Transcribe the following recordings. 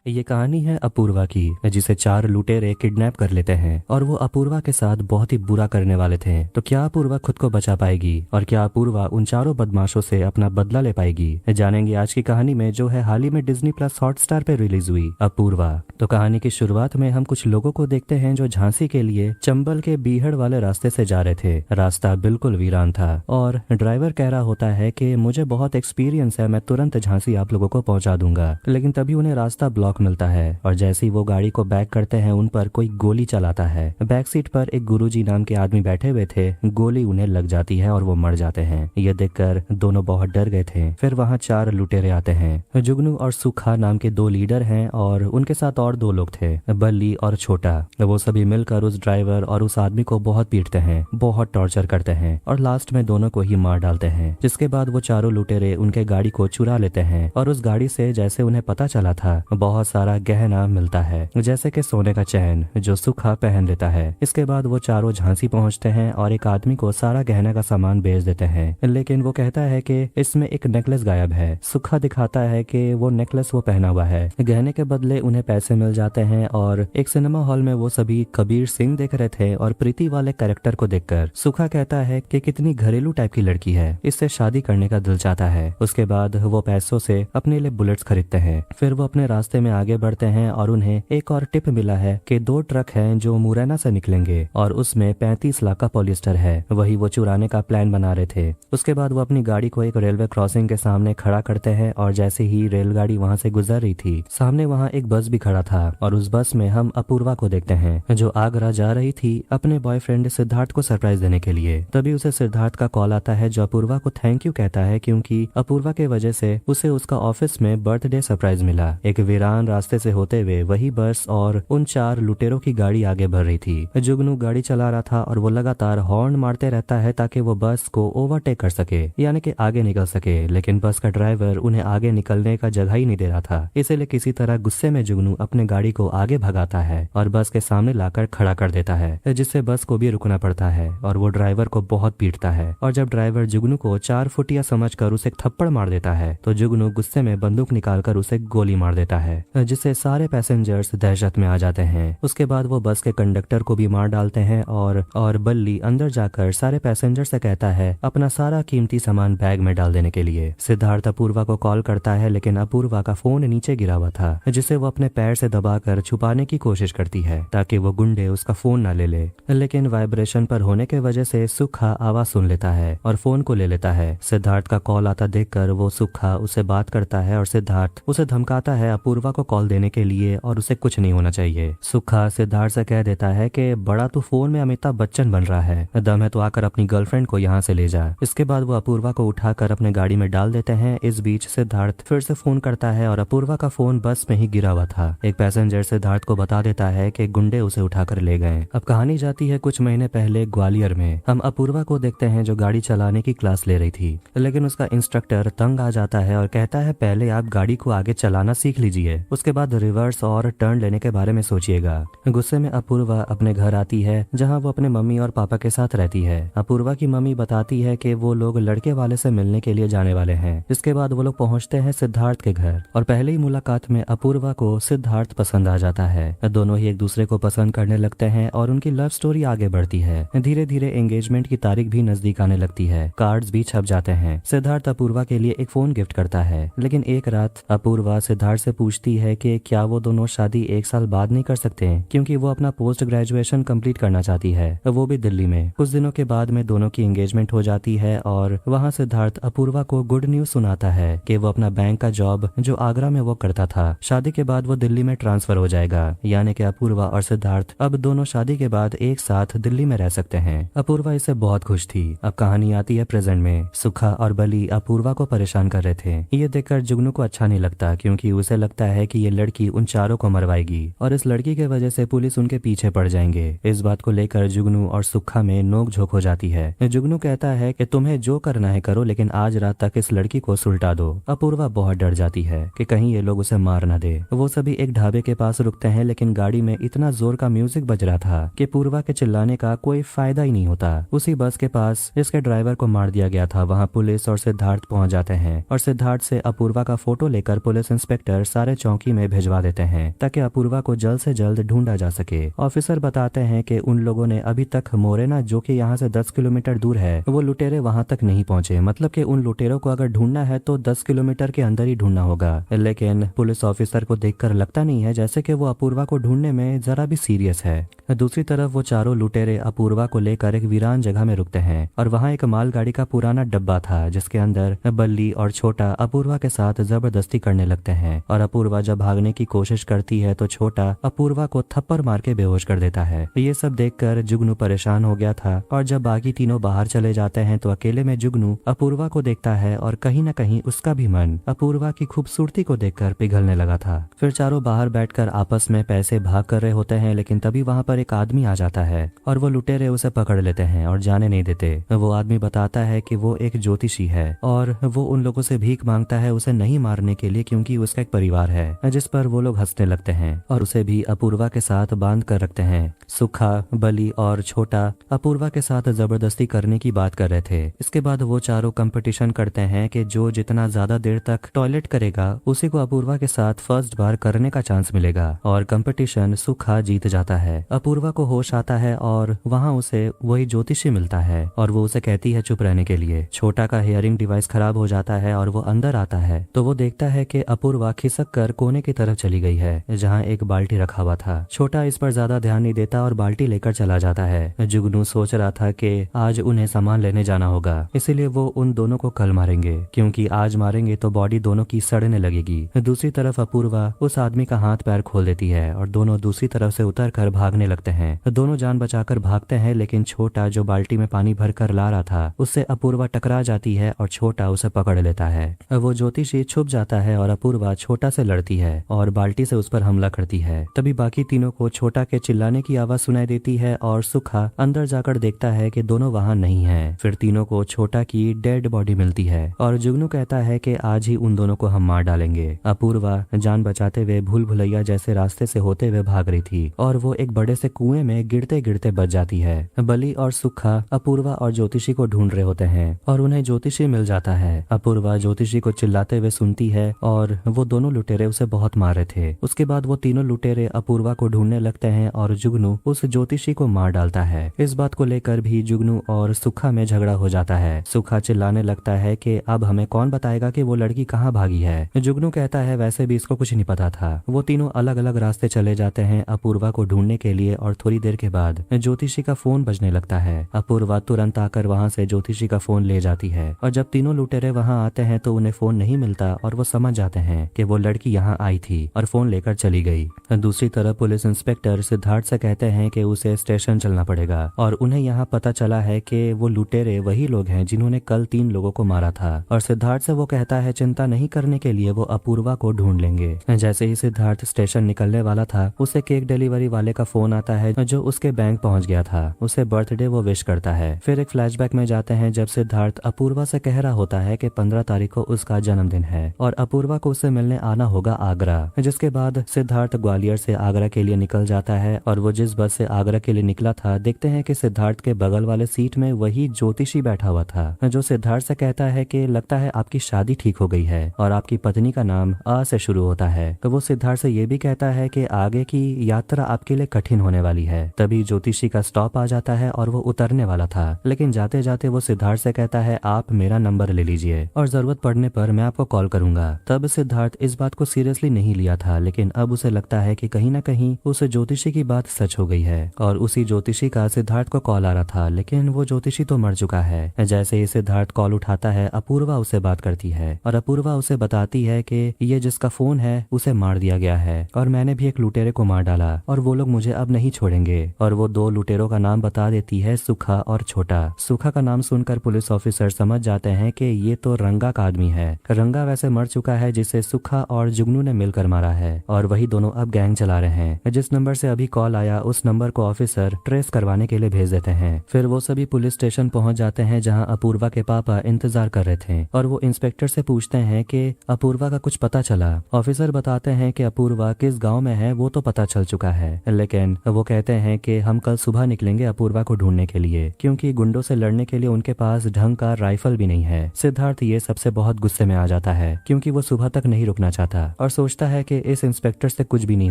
ये कहानी है अपूर्वा की, जिसे चार लुटेरे किडनैप कर लेते हैं और वो अपूर्वा के साथ बहुत ही बुरा करने वाले थे। तो क्या अपूर्वा खुद को बचा पाएगी और क्या अपूर्वा उन चारों बदमाशों से अपना बदला ले पाएगी, जानेंगे आज की कहानी में, जो है हाल ही में डिज्नी प्लस हॉटस्टार पे रिलीज हुई अपूर्वा। तो कहानी की शुरुआत में हम कुछ लोगों को देखते हैं जो झांसी के लिए चंबल के बीहड़ वाले रास्ते से जा रहे थे। रास्ता बिल्कुल वीरान था और ड्राइवर कह रहा होता है कि मुझे बहुत एक्सपीरियंस है, मैं तुरंत झांसी आप लोगों को पहुंचा दूंगा। लेकिन तभी उन्हें रास्ता ब्लॉक मिलता है और जैसे ही वो गाड़ी को बैक करते हैं उन पर कोई गोली चलाता है। बैक सीट पर एक गुरुजी नाम के आदमी बैठे हुए थे, गोली उन्हें लग जाती है और वो मर जाते हैं। ये देखकर दोनों बहुत डर गए थे। फिर वहाँ चार लुटेरे आते हैं। जुगनू और सुखा नाम के दो लीडर हैं और उनके साथ और दो लोग थे, बल्ली और छोटा। वो सभी मिलकर उस ड्राइवर और उस आदमी को बहुत पीटते हैं, बहुत टॉर्चर करते हैं और लास्ट में दोनों को ही मार डालते हैं। जिसके बाद वो चारों लुटेरे उनके गाड़ी को चुरा लेते हैं और उस गाड़ी से, जैसे उन्हें पता चला था, बहुत सारा गहना मिलता है, जैसे कि सोने का चैन जो सुखा पहन लेता है। इसके बाद वो चारों झांसी पहुंचते हैं और एक आदमी को सारा गहना का सामान बेच देते हैं, लेकिन वो कहता है कि इसमें एक नेकलेस गायब है। सुखा दिखाता है कि वो नेकलेस वो पहना हुआ है। गहने के बदले उन्हें पैसे मिल जाते हैं और एक सिनेमा हॉल में वो सभी कबीर सिंह देख रहे थे और प्रीति वाले कैरेक्टर को देखकर सुखा कहता है कि कितनी घरेलू टाइप की लड़की है, इससे शादी करने का दिल चाहता है। उसके बाद वो पैसों से अपने लिए बुलेट्स खरीदते हैं। फिर वो अपने रास्ते में आगे बढ़ते हैं और उन्हें एक और टिप मिला है कि दो ट्रक हैं जो मुरैना से निकलेंगे और उसमें 35 लाख का पॉलिएस्टर है, वही वो चुराने का प्लान बना रहे थे। उसके बाद वो अपनी गाड़ी को एक रेलवे क्रॉसिंग के सामने खड़ा करते हैं और जैसे ही रेलगाड़ी वहां से गुजर रही थी, सामने वहां एक बस भी खड़ा था और उस बस में हम अपूर्वा को देखते हैं जो आगरा जा रही थी अपने बॉयफ्रेंड सिद्धार्थ को सरप्राइज देने के लिए। तभी उसे सिद्धार्थ का कॉल आता है जो अपूर्वा को थैंक यू कहता है, क्योंकि अपूर्वा के वजह से उसे उसका ऑफिस में बर्थडे सरप्राइज मिला। एक वीरान रास्ते से होते हुए वही बस और उन चार लुटेरों की गाड़ी आगे बढ़ रही थी। जुगनू गाड़ी चला रहा था और वो लगातार हॉर्न मारते रहता है ताकि वो बस को ओवरटेक कर सके, यानी कि आगे निकल सके। लेकिन बस का ड्राइवर उन्हें आगे निकलने का जगह ही नहीं दे रहा था, इसीलिए किसी तरह गुस्से में जुगनू अपने गाड़ी को आगे भगाता है और बस के सामने लाकर खड़ा कर देता है, जिससे बस को भी रुकना पड़ता है और वो ड्राइवर को बहुत पीटता है। और जब ड्राइवर जुगनू को 4 फुटिया समझकर उसे थप्पड़ मार देता है तो जुगनू गुस्से में बंदूक निकालकर उसे गोली मार देता है, जिससे सारे पैसेंजर्स दहशत में आ जाते हैं। उसके बाद वो बस के कंडक्टर को भी मार डालते हैं और बल्ली अंदर जाकर सारे पैसेंजर से कहता है अपना सारा कीमती सामान बैग में डाल देने के लिए। सिद्धार्थ अपूर्वा को कॉल करता है, लेकिन अपूर्वा का फोन नीचे गिरा हुआ था, जिसे वो अपने पैर से दबाकर छुपाने की कोशिश करती है ताकि वो गुंडे उसका फोन न ले ले। लेकिन वाइब्रेशन पर होने के वजह से सुखा आवाज सुन लेता है और फोन को ले लेता है। सिद्धार्थ का कॉल आता देखकर वो सुखा उससे बात करता है और सिद्धार्थ उसे धमकाता है अपूर्वा को कॉल देने के लिए और उसे कुछ नहीं होना चाहिए। सुखा सिद्धार्थ से कह देता है कि बड़ा तू फोन में अमिताभ बच्चन बन रहा है, दम है तो आकर अपनी गर्लफ्रेंड को यहाँ से ले जा। इसके बाद वो अपूर्वा को उठाकर अपने गाड़ी में डाल देते हैं। इस बीच सिद्धार्थ फिर से फोन करता है और अपूर्वा का फोन बस में ही गिरा हुआ था। एक पैसेंजर सिद्धार्थ को बता देता है कि गुंडे उसे उठाकर ले गए। अब कहानी जाती है कुछ महीने पहले ग्वालियर में। हम अपूर्वा को देखते हैं जो गाड़ी चलाने की क्लास ले रही थी, लेकिन उसका इंस्ट्रक्टर तंग आ जाता है और कहता है पहले आप गाड़ी को आगे चलाना सीख लीजिए, उसके बाद रिवर्स और टर्न लेने के बारे में सोचिएगा। गुस्से में अपूर्वा अपने घर आती है जहां वो अपने मम्मी और पापा के साथ रहती है। अपूर्वा की मम्मी बताती है कि वो लोग लड़के वाले से मिलने के लिए जाने वाले हैं। इसके बाद वो लोग पहुंचते हैं सिद्धार्थ के घर और पहले ही मुलाकात में अपूर्वा को सिद्धार्थ पसंद आ जाता है। दोनों ही एक दूसरे को पसंद करने लगते हैं और उनकी लव स्टोरी आगे बढ़ती है। धीरे धीरे एंगेजमेंट की तारीख भी नजदीक आने लगती है, कार्ड्स भी छप जाते हैं। सिद्धार्थ अपूर्वा के लिए एक फोन गिफ्ट करता है, लेकिन एक रात अपूर्वा सिद्धार्थ से पूछती है कि क्या वो दोनों शादी 1 साल बाद नहीं कर सकते, क्योंकि वो अपना पोस्ट ग्रेजुएशन कंप्लीट करना चाहती है, वो भी दिल्ली में। कुछ दिनों के बाद में दोनों की एंगेजमेंट हो जाती है और वहाँ सिद्धार्थ अपूर्वा को गुड न्यूज सुनाता है कि वो अपना बैंक का जॉब जो आगरा में वो करता था, शादी के बाद वो दिल्ली में ट्रांसफर हो जाएगा, यानी कि अपूर्वा और सिद्धार्थ अब दोनों शादी के बाद एक साथ दिल्ली में रह सकते हैं। अपूर्वा इससे बहुत खुश थी। अब कहानी आती है प्रेजेंट में। सुखा और बली अपूर्वा को परेशान कर रहे थे। ये देखकर जुगनू को अच्छा नहीं लगता, क्योंकि उसे लगता है कि ये लड़की उन चारों को मरवाएगी और इस लड़की के वजह से पुलिस उनके पीछे पड़ जाएंगे। इस बात को लेकर जुगनू और सुखा में नोक-झोंक हो जाती है। जुगनू कहता है कि तुम्हें जो करना है करो, लेकिन आज रात तक इस लड़की को सुलटा दो। अपूर्वा बहुत डर जाती है कि कहीं ये लोग उसे मार न दे। वो सभी एक ढाबे के पास रुकते हैं, लेकिन गाड़ी में इतना जोर का म्यूजिक बज रहा था कि अपूर्वा के चिल्लाने का कोई फायदा ही नहीं होता। उसी बस के पास इसके ड्राइवर को मार दिया गया था। वहाँ पुलिस और सिद्धार्थ पहुंच जाते हैं और सिद्धार्थ से अपूर्वा का फोटो लेकर पुलिस इंस्पेक्टर सारे चौकी में भिजवा देते हैं ताकि अपूर्वा को जल्द से जल्द ढूंढा जा सके। ऑफिसर बताते हैं कि उन लोगों ने अभी तक मोरेना, जो कि यहाँ से 10 किलोमीटर दूर है, वो लुटेरे वहाँ तक नहीं पहुंचे। मतलब कि उन लुटेरों को अगर ढूंढना है तो 10 किलोमीटर के अंदर ही ढूंढना होगा। लेकिन पुलिस ऑफिसर को देखकर लगता नहीं है जैसे कि वो अपूर्वा को ढूंढने में जरा भी सीरियस है। दूसरी तरफ वो चारों लुटेरे अपूर्वा को लेकर एक वीरान जगह में रुकते हैं और वहाँ एक मालगाड़ी का पुराना डब्बा था जिसके अंदर बल्ली और छोटा अपूर्वा के साथ जबरदस्ती करने लगते हैं। और अपूर्वा जब भागने की कोशिश करती है तो छोटा अपूर्वा को थप्पड़ मार के बेहोश कर देता है। ये सब देखकर जुगनू परेशान हो गया था और जब बाकी तीनों बाहर चले जाते हैं तो अकेले में जुगनू अपूर्वा को देखता है और कहीं न कहीं उसका भी मन अपूर्वा की खूबसूरती को देखकर पिघलने लगा था। फिर चारों बाहर बैठकर आपस में पैसे भाग कर रहे होते हैं, लेकिन तभी वहाँ पर एक आदमी आ जाता है और वो लुटेरे उसे पकड़ लेते हैं और जाने नहीं देते। वो आदमी बताता है कि वो एक ज्योतिषी है और वो उन लोगों से भीख मांगता है उसे नहीं मारने के लिए, क्योंकि उसका एक परिवार है। जिस पर वो लोग हंसने लगते हैं और उसे भी अपूर्वा के साथ बांध कर रखते हैं। सुखा, बली और छोटा अपूर्वा के साथ जबरदस्ती करने की बात कर रहे थे। इसके बाद वो चारों कंपटीशन करते हैं कि जो जितना ज्यादा देर तक टॉयलेट करेगा उसी को अपूर्वा के साथ फर्स्ट बार करने का चांस मिलेगा। और कंपटीशन सुखा जीत जाता है। अपूर्वा को होश आता है और वहाँ उसे वही ज्योतिषी मिलता है और वो उसे कहती है चुप रहने के लिए। छोटा का हियरिंग डिवाइस खराब हो जाता है और वो अंदर आता है तो वो देखता है कि अपूर्वा खिसक कर कोने की तरफ चली गई है जहाँ एक बाल्टी रखा हुआ था। छोटा इस पर ज्यादा ध्यान नहीं देता और बाल्टी लेकर चला जाता है। जुगनू सोच रहा था कि आज उन्हें सामान लेने जाना होगा, इसीलिए वो उन दोनों को कल मारेंगे, क्योंकि आज मारेंगे तो बॉडी दोनों की सड़ने लगेगी। दूसरी तरफ अपूर्वा उस आदमी का हाथ पैर खोल देती है और दोनों दूसरी तरफ से उतर कर भागने लगते हैं। दोनों जान बचाकर भागते हैं, लेकिन छोटा जो बाल्टी में पानी भर कर ला रहा था उससे अपूर्वा टकरा जाती है और छोटा उसे पकड़ लेता है। वो ज्योतिषी छुप जाता है और अपूर्वा छोटा से लड़ती है और बाल्टी से उस पर हमला करती है। तभी बाकी तीनों को छोटा के चिल्लाने की आवाज सुनाई देती है और सुखा अंदर जाकर देखता है कि दोनों वहाँ नहीं है। फिर तीनों को छोटा की डेड बॉडी मिलती है और जुगनू कहता है कि आज ही उन दोनों को हम मार डालेंगे। अपूर्वा जान बचाते हुए भूल भुलैया जैसे रास्ते से होते हुए भाग रही थी और वो एक बड़े से कुएं में गिरते गिरते बच जाती है। बली और सुखा अपूर्वा और ज्योतिषी को ढूंढ रहे होते हैं और उन्हें ज्योतिषी मिल जाता है। अपूर्वा ज्योतिषी को चिल्लाते हुए सुनती है और वो दोनों लुटेरे उसे बहुत मार रहे थे। उसके बाद वो तीनों लुटेरे अपूर्वा को ढूंढने लगते हैं और जुगनू उस ज्योतिषी को मार डालता है। इस बात को लेकर भी जुगनू और सुखा में झगड़ा हो जाता है। सुखा चिल्लाने लगता है कि अब हमें कौन बताएगा कि वो लड़की कहाँ भागी है। जुगनू कहता है वैसे भी इसको कुछ नहीं पता था। वो तीनों अलग अलग रास्ते चले जाते हैं अपूर्वा को ढूंढने के लिए और थोड़ी देर के बाद ज्योतिषी का फोन बजने लगता है। अपूर्वा तुरंत आकर वहाँ से ज्योतिषी का फोन ले जाती है और जब तीनों लुटेरे वहाँ आते हैं तो उन्हें फोन नहीं मिलता और वो समझ जाते हैं कि वो लड़की यहाँ आई थी और फोन लेकर चली गई। दूसरी तरफ पुलिस इंस्पेक्टर सिद्धार्थ से कहते हैं कि उसे स्टेशन चलना पड़ेगा और उन्हें यहाँ पता चला है कि वो लुटेरे वही लोग हैं जिन्होंने कल 3 लोगों को मारा था। और सिद्धार्थ से वो कहता है चिंता नहीं करने के लिए वो अपूर्वा को ढूंढ लेंगे। जैसे ही सिद्धार्थ स्टेशन निकलने वाला था उसे केक डिलीवरी वाले का फोन आता है जो उसके बैंक पहुंच गया था। उसे बर्थडे वो विश करता है। फिर एक फ्लैशबैक में जाते हैं जब सिद्धार्थ अपूर्वा से कह रहा होता है कि 15 तारीख को उसका जन्मदिन है और अपूर्वा को उससे मिलने आना होगा आगरा। जिसके बाद सिद्धार्थ ग्वालियर से आगरा के लिए निकल जाता है और वो जिस बस से आगरा के लिए निकला था देखते हैं कि सिद्धार्थ के बगल वाले सीट में वही ज्योतिषी बैठा हुआ था जो सिद्धार्थ से कहता है कि लगता है आपकी शादी ठीक हो गई है और आपकी पत्नी का नाम आ से शुरू होता है। तो वो सिद्धार्थ से ये भी कहता है कि आगे की यात्रा आपके लिए कठिन होने वाली है। तभी ज्योतिषी का स्टॉप आ जाता है और वो उतरने वाला था, लेकिन जाते जाते वो सिद्धार्थ से कहता है आप मेरा नंबर ले लीजिए और जरूरत पड़ने पर मैं आपको कॉल करूंगा। तब सिद्धार्थ इस बात को सीरियसली नहीं लिया था, लेकिन अब उसे लगता है कि कहीं ना कहीं उस ज्योतिषी की बात सच हो गई है और उसी ज्योतिषी का सिद्धार्थ को कॉल आ रहा था, लेकिन वो ज्योतिषी तो मर चुका है। जैसे ही सिद्धार्थ कॉल उठाता है अपूर्वा उसे बात करती है और अपूर्वा उसे बताती है कि ये जिसका फोन है उसे मार दिया गया है और मैंने भी एक लुटेरे को मार डाला और वो लोग मुझे अब नहीं छोड़ेंगे। और वो 2 लुटेरों का नाम बता देती है, सुखा और छोटा। सुखा का नाम सुनकर पुलिस ऑफिसर समझ जाते हैं कि ये तो रंगा का आदमी है। रंगा वैसे मर चुका है जिसे सुखा और जुगनू ने मिलकर मारा है और वही दोनों अब गैंग चला रहे हैं। जिस नंबर से अभी कॉल आया उस नंबर को ऑफिसर ट्रेस करवाने के लिए भेज देते हैं। फिर वो सभी पुलिस स्टेशन पहुंच जाते हैं जहां अपूर्वा के पापा इंतजार कर रहे थे और वो इंस्पेक्टर से पूछते हैं कि अपूर्वा का कुछ पता चला। ऑफिसर बताते हैं कि अपूर्वा किस गांव में है वो तो पता चल चुका है, लेकिन वो कहते हैं कि हम कल सुबह निकलेंगे अपूर्वा को ढूंढने के लिए, क्योंकि गुंडों से लड़ने के लिए उनके पास ढंग का राइफल भी नहीं है। सिद्धार्थ ये सबसे बहुत गुस्से में आ जाता है, क्योंकि वो सुबह तक नहीं रुकना चाहता और सोचता है कि इस इंस्पेक्टर से कुछ भी नहीं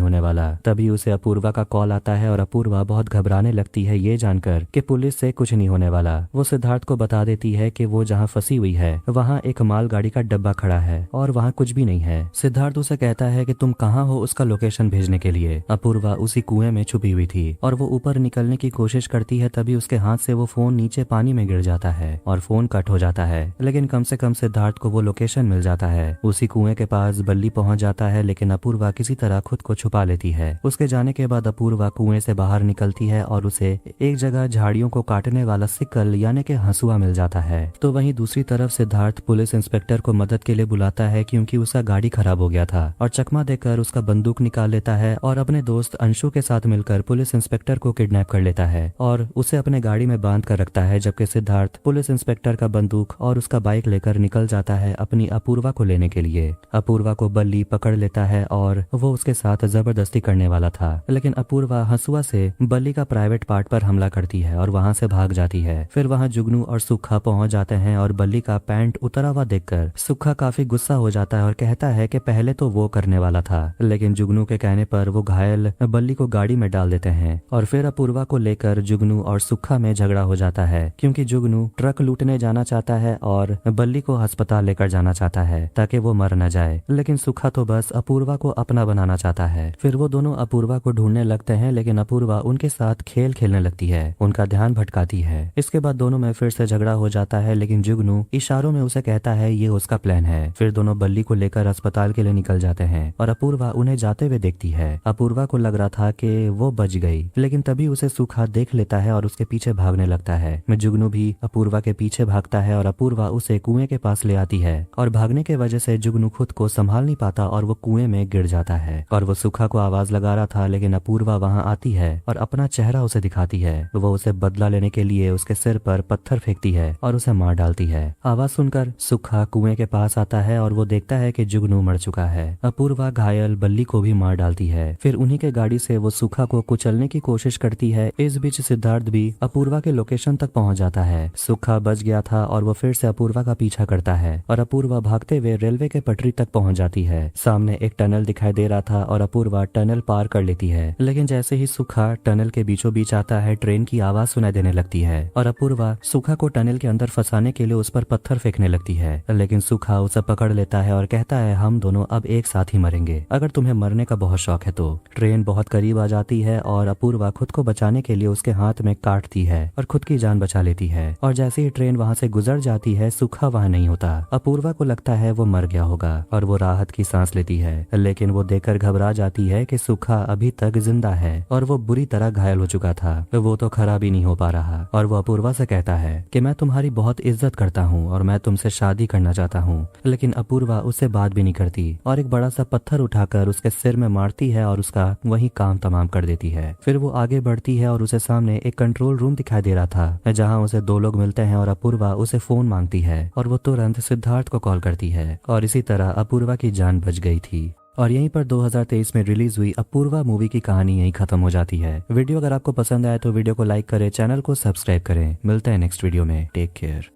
होने वाला। तभी उसे अपूर्वा का कॉल आता है और अपूर्वा बहुत घबराने लगती है ये जानकर कि पुलिस से कुछ नहीं होने वाला। वो सिद्धार्थ को बता देती है कि वो जहाँ फंसी हुई है वहाँ एक मालगाड़ी का डब्बा खड़ा है और वहाँ कुछ भी नहीं है। सिद्धार्थ उसे कहता है कि तुम कहाँ हो उसका लोकेशन भेजने के लिए। अपूर्वा उसी कुएं में छुपी हुई थी और वो ऊपर निकलने की कोशिश करती है, तभी उसके हाथ से वो फोन नीचे पानी में गिर जाता है और फोन कट हो जाता है। लेकिन कम से कम सिद्धार्थ को वो लोकेशन मिल जाता है। उसी कुएं के पास बल्ली पहुंच जाता है, लेकिन अपूर्वा किसी तरह खुद को छुपा लेती है। उसके जाने के बाद अपूर्वा कुएं से बाहर निकलती है और उसे एक जगह झाड़ियों को काटने वाला सिक्कल यानी कि हंसुआ मिल जाता है। तो वहीं दूसरी तरफ सिद्धार्थ पुलिस इंस्पेक्टर को मदद के लिए बुलाता है, क्योंकि उसका गाड़ी खराब हो गया था और चकमा देकर उसका बंदूक निकाल लेता है और अपने दोस्त अंशु के साथ मिलकर पुलिस इंस्पेक्टर को किडनैप कर लेता है और उसे अपने गाड़ी में बांध कर रखता है, जबकि सिद्धार्थ पुलिस इंस्पेक्टर का बंदूक और उसका बाइक लेकर निकल जाता है अपनी अपूर्वा को लेने के लिए। अपूर्वा को बल्ली पकड़ लेता है और वो उसके साथ जबरदस्ती करने वाला था, लेकिन अपूर्वा हंसुआ से बल्ली का प्राइवेट पार्ट पर हमला करती है और वहां से भाग जाती है। फिर वहां जुगनू और सुखा पहुंच जाते हैं और बल्ली का पैंट उतरा हुआ देखकर सुखा काफी गुस्सा हो जाता है और कहता है कि पहले तो वो करने वाला था, लेकिन जुगनू के कहने पर वो घायल बल्ली को गाड़ी में डाल देते हैं। और फिर अपूर्वा को लेकर जुगनू और सुखा में झगड़ा हो जाता है, क्योंकि जुगनू ट्रक लूटने जाना चाहता है और बल्ली को अस्पताल लेकर जाना चाहता है ताकि वो मर न जाए, लेकिन सुखा तो बस अपूर्वा को अपना बनाना चाहता है। फिर वो दोनों अपूर्वा को ढूंढने लगते हैं, लेकिन अपूर्वा उनके साथ खेल खेलने लगती है, उनका ध्यान भटकाती है। इसके बाद दोनों में फिर से झगड़ा हो जाता है, लेकिन जुगनू इशारों में उसे कहता है ये उसका प्लान है। फिर दोनों बल्ली को लेकर अस्पताल के लिए निकल जाते हैं और अपूर्वा उन्हें जाते हुए देखती है। अपूर्वा को लग रहा था कि वो बच गई, लेकिन तभी उसे सुखा देख लेता है और उसके पीछे भागने लगता है। जुगनू भी अपूर्वा के पीछे भागता है और अपूर्वा उसे कुएं के पास ले आती है और भागने के वजह से जुगनू खुद को संभाल नहीं पाता और वो कुएं में गिर जाता है। और वो सुखा को आवाज लगा रहा था, लेकिन अपूर्वा वहां आती है और अपना चेहरा उसे दिखाती है। वो उसे बदला लेने के लिए उसके सिर पर पत्थर फेंकती है और उसे मार डालती है। आवाज सुनकर सुखा कुएं के पास आता है और वो देखता है कि जुगनू मर चुका है। अपूर्वा घायल बल्ली को भी मार डालती है। फिर उन्हीं के गाड़ी से वो सुखा को कुचलने की कोशिश करती है। इस बीच सिद्धार्थ भी अपूर्वा के लोकेशन तक पहुंच जाता है। सुखा बच गया था और वो फिर से अपूर्वा का पीछा करता है और अपूर्वा भागते हुए रेलवे के पटरी तक पहुंच जाती है। सामने एक टनल दिखाई दे रहा था और अपूर्वा टनल पार कर लेती है, लेकिन जैसे ही सुखा टनल के बीचों बीच आता है ट्रेन की आवाज सुनाई देने लगती है और अपूर्वा सुखा को टनल के अंदर फंसाने के लिए उस पर पत्थर फेंकने लगती है, लेकिन सुखा उसे पकड़ लेता है और कहता है हम दोनों अब एक साथ ही मरेंगे, अगर तुम्हें मरने का बहुत शौक है तो। ट्रेन बहुत करीब आ जाती है और अपूर्वा खुद को बचाने के लिए उसके हाथ में काटती है और खुद की जान बचा लेती है। और जैसे ही ट्रेन वहां से गुजर जाती है सुखा वहां नहीं होता। अपूर्वा को लगता है वो मर गया होगा और वो राहत की सांस लेती है, लेकिन वो देखकर घबरा जाती है कि सुखा अभी तक जिंदा है और वो बुरी तरह घायल हो चुका था। वो तो खड़ा भी नहीं हो पा रहा और वो अपूर्वा से कहता है कि मैं तुम्हारी बहुत इज्जत करता हूँ और मैं तुमसे शादी करना चाहता हूँ, लेकिन अपूर्वा उससे बात भी नहीं करती और एक बड़ा सा पत्थर उठाकर उसके सिर में मारती है और उसका वही काम तमाम कर देती है। फिर वो आगे बढ़ती है और उसे सामने एक कंट्रोल रूम दिखाई दे रहा था, जहाँ उसे दो लोग मिलते हैं और अपूर्वा उसे फोन मांगती है और वो तुरंत सिद्धार्थ को कॉल करती है और इसी तरह अपूर्वा की जान बच गई थी। और यहीं पर 2023 में रिलीज हुई अपूर्वा मूवी की कहानी यहीं खत्म हो जाती है। वीडियो अगर आपको पसंद आए तो वीडियो को लाइक करें, चैनल को सब्सक्राइब करें। मिलते हैं नेक्स्ट वीडियो में। Take care.